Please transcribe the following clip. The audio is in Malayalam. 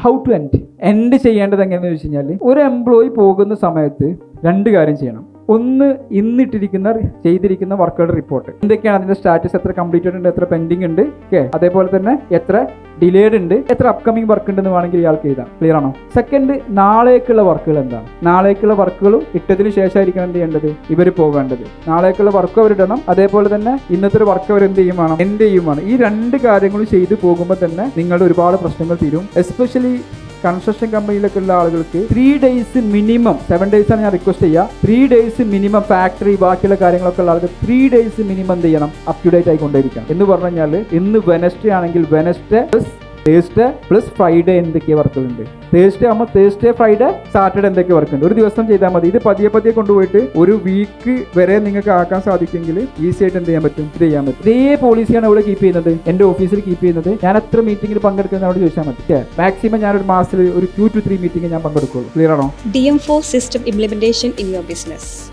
ഹൗ ടു എൻഡ് ചെയ്യേണ്ടത് എങ്ങനെയാണെന്ന് വെച്ച് കഴിഞ്ഞാൽ, ഒരു എംപ്ലോയി പോകുന്ന സമയത്ത് 2 കാര്യം ചെയ്യണം. ഒന്ന്, ചെയ്തിരിക്കുന്ന വർക്കുകളുടെ റിപ്പോർട്ട് എന്തൊക്കെയാണ്, അതിന്റെ സ്റ്റാറ്റസ്, എത്ര കംപ്ലീറ്റഡ് ഉണ്ട്, എത്ര പെൻഡിങ് ഉണ്ട്, ഓക്കെ. അതേപോലെ തന്നെ എത്ര ഡിലേഡ് ഉണ്ട്, എത്ര അപ്കമിങ് വർക്ക് ഉണ്ടെന്ന് വേണമെങ്കിൽ ഇയാൾക്ക് എഴുതാം. ക്ലിയർ ആണോ? സെക്കൻഡ്, നാളേക്കുള്ള വർക്കുകൾ എന്താണ്. നാളേക്കുള്ള വർക്കുകളും ഇട്ടതിന് ശേഷമായിരിക്കണം എന്ത് ചെയ്യേണ്ടത്, ഇവർ പോകേണ്ടത്. നാളേക്കുള്ള വർക്ക് അവരിടണം, അതേപോലെ തന്നെ ഇന്നത്തെ ഒരു വർക്ക് അവർ എന്ത് ചെയ്യും വേണം, എൻഡ് ചെയ്യും വേണം. ഈ 2 കാര്യങ്ങളും ചെയ്തു പോകുമ്പോൾ തന്നെ നിങ്ങളുടെ ഒരുപാട് പ്രശ്നങ്ങൾ തീരും. എസ്പെഷ്യലി കൺസ്ട്രക്ഷൻ കമ്പനിയിലൊക്കെ ഉള്ള ആളുകൾക്ക് 3 ഡേയ്സ് മിനിമം, 7 ഡേയ്സ് ആണ് ഞാൻ റിക്വസ്റ്റ് ചെയ്യുക. 3 ഡേയ്സ് മിനിമം ഫാക്ടറി ബാക്കിയുള്ള കാര്യങ്ങളൊക്കെ ഉള്ള ആൾക്ക് 3 ഡേയ്സ് മിനിമം എന്ത് ചെയ്യണം, അപ് ടു ഡേറ്റ് ആയിക്കൊണ്ടിരിക്കണം. എന്ന് പറഞ്ഞു കഴിഞ്ഞാൽ ഇന്ന് വെനസ്ഡേ ആണെങ്കിൽ Wednesday plus Thursday plus Friday എന്തൊക്കെ വർക്കുകളുണ്ട്, തേഴ്സ്ഡേ ആകുമ്പോൾ തേഴ്സ്ഡേ ഫ്രൈഡേ സാറ്റർഡേ എന്തൊക്കെ വർക്കുണ്ട്, ഒരു ദിവസം ചെയ്താൽ മതി. ഇത് പതിയെ കൊണ്ടുപോയിട്ട് ഒരു വീക്ക് വരെ നിങ്ങൾക്ക് ആക്കാൻ സാധിക്കുമെങ്കിൽ ഈസി ആയിട്ട് എന്ത് ചെയ്യാൻ പറ്റും, ഇത് ചെയ്യാൻ പറ്റും. ഇതേ പോളിസിയാണ് ഇവിടെ കീപ്പ് ചെയ്യുന്നത്, എൻ്റെ ഓഫീസിൽ കീപ്പ് ചെയ്യുന്നത്. ഞാൻ എത്ര മീറ്റിംഗിൽ പങ്കെടുക്കുന്നത് അവിടെ ചോദിച്ചാൽ മതി. മാക്സിമം ഞാനൊരു മാസത്തിൽ ഒരു 2 to 3 മീറ്റിംഗ് ഞാൻ പങ്കെടുക്കുള്ളൂ. ക്ലിയർ ആണോ? DM4 system implementation in your business.